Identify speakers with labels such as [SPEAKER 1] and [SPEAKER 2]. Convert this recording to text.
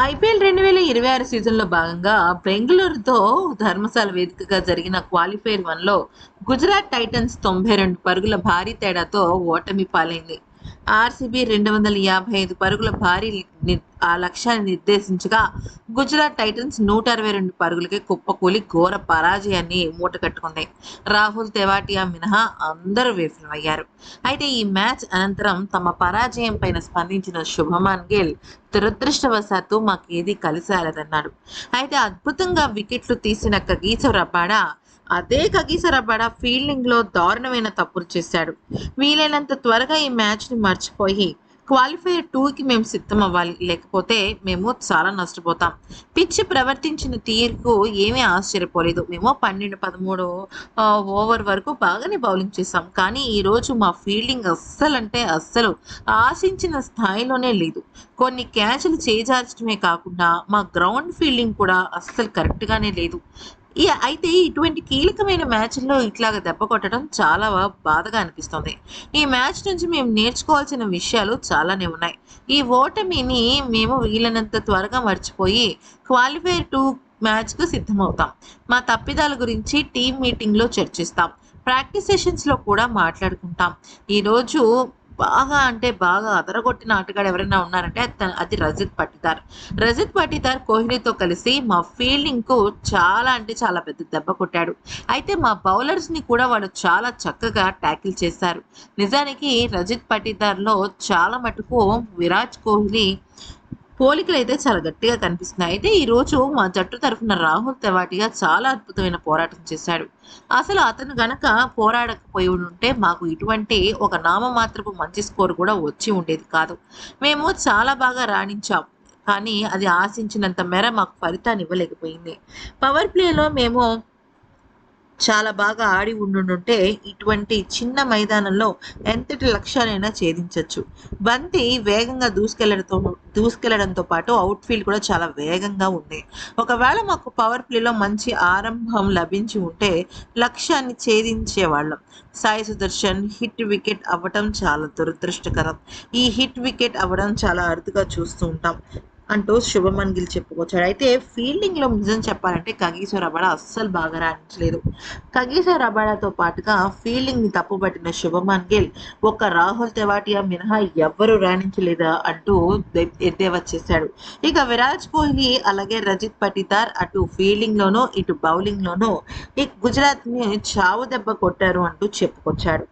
[SPEAKER 1] IPL 2026 సీజన్‌లో భాగంగా బెంగుళూరుతో ధర్మశాల వేదికగా జరిగిన క్వాలిఫైర్ 1లో గుజరాత్ టైటన్స్ 92 పరుగుల భారీ తేడాతో ఓటమి పాలైంది. ఆర్సీబీ 255 పరుగుల భారీ ఆ లక్ష్యాన్ని నిర్దేశించగా గుజరాత్ టైటన్స్ 162 పరుగులకే కుప్పకూలి ఘోర పరాజయాన్ని మూటకట్టుకుంది. రాహుల్ తెవాటియా మినహా అందరూ విఫలమయ్యారు. అయితే ఈ మ్యాచ్ అనంతరం తమ పరాజయం పైన స్పందించిన శుభమన్ గిల్ దురదృష్టవశాత్తు మాకేది కలిసి రాలేదన్నాడు. అయితే అద్భుతంగా వికెట్లు తీసిన కగీసో రబాడా ఫీల్డింగ్‌లో దారుణమైన తప్పులు చేశాడు. వీలైనంత త్వరగా ఈ మ్యాచ్‌ని మర్చిపోయి క్వాలిఫైయర్ 2కి మేము సిద్ధమవ్వాలి. లేకపోతే మేము చాలా నష్టపోతాం. పిచ్ ప్రవర్తించిన తీరుకు ఏమీ ఆశ్చర్యపోలేదు. మేము 12, 13 ఓవర్ వరకు బాగానే బౌలింగ్ చేశాం. కానీ ఈరోజు మా ఫీల్డింగ్ అస్సలు ఆశించిన స్థాయిలోనే లేదు. కొన్ని క్యాచ్‌లు చేజార్చడమే కాకుండా మా గ్రౌండ్ ఫీల్డింగ్ కూడా అస్సలు కరెక్ట్‌గానే లేదు. అయితే ఇటువంటి కీలకమైన మ్యాచ్‌ల్లో ఇట్లాగ దెబ్బ కొట్టడం చాలా బాధగా అనిపిస్తుంది. ఈ మ్యాచ్ నుంచి మేము నేర్చుకోవాల్సిన విషయాలు చాలానే ఉన్నాయి. ఈ ఓటమిని మేము వీలైనంత త్వరగా మర్చిపోయి క్వాలిఫైయర్ 2 మ్యాచ్‌కు సిద్ధమవుతాం. మా తప్పిదాల గురించి టీమ్ మీటింగ్‌లో చర్చిస్తాం. ప్రాక్టీస్ సెషన్స్‌లో కూడా మాట్లాడుకుంటాం. ఈరోజు బాగా అదరగొట్టిన ఆటగాడు ఎవరైనా ఉన్నారంటే అది రజత్ పటిదార్ కోహ్లీతో కలిసి మా ఫీల్డింగ్‌కు చాలా పెద్ద దెబ్బ కొట్టాడు. అయితే మా బౌలర్స్‌ని కూడా వాళ్ళు చాలా చక్కగా టాకిల్ చేశారు. నిజానికి రజత్ పటిదార్‌లో చాలా మటుకు విరాట్ కోహ్లీ పోలికలైతే చాలా గట్టిగా కనిపిస్తున్నాయి. అయితే ఈరోజు మా జట్టు తరఫున రాహుల్ తెవాటియా చాలా అద్భుతమైన పోరాటం చేశాడు. అసలు అతను గనక పోరాడకపోయి ఉంటే మాకు ఇటువంటి ఒక నామమాత్రపు మంచి స్కోర్ కూడా వచ్చి ఉండేది కాదు. మేము చాలా బాగా రాణించాం. కానీ అది ఆశించినంత మేర మాకు ఫలితాన్ని ఇవ్వలేకపోయింది. పవర్ ప్లేలో మేము చాలా బాగా ఆడి ఉండుంటే ఇటువంటి చిన్న మైదానంలో ఎంతటి లక్ష్యాలైనా ఛేదించొచ్చు. బంతి వేగంగా దూసుకెళ్లడంతో పాటు అవుట్‌ఫీల్డ్ కూడా చాలా వేగంగా ఉంది. ఒకవేళ మాకు పవర్ ప్లేలో మంచి ఆరంభం లభించి ఉంటే లక్ష్యాన్ని ఛేదించేవాళ్ళం. సాయి సుదర్శన్ హిట్ వికెట్ అవ్వటం చాలా దురదృష్టకరం. ఈ హిట్ వికెట్ అవ్వడం చాలా అరుదుగా చూస్తూ ఉంటాం అంటూ శుభమన్ గిల్ చెప్పుకొచ్చాడు. అయితే ఫీల్డింగ్‌లో నిజం చెప్పాలంటే కగిసో రబాడా అస్సలు బాగా రాణించలేదు. కగిసో రబాడాతో పాటుగా ఫీల్డింగ్‌ని తప్పుపట్టిన శుభమన్ గిల్ ఒక్క రాహుల్ తెవాటియా మినహా ఎవ్వరూ రాణించలేదా అంటూ ఎద్దేవా చేశాడు. ఇక విరాట్ కోహ్లీ అలాగే రజత్ పటిదార్ అటు ఫీల్డింగ్‌లోనూ ఇటు బౌలింగ్‌లోనూ ఈ గుజరాత్‌ని చావు దెబ్బ కొట్టారు అంటూ చెప్పుకొచ్చాడు.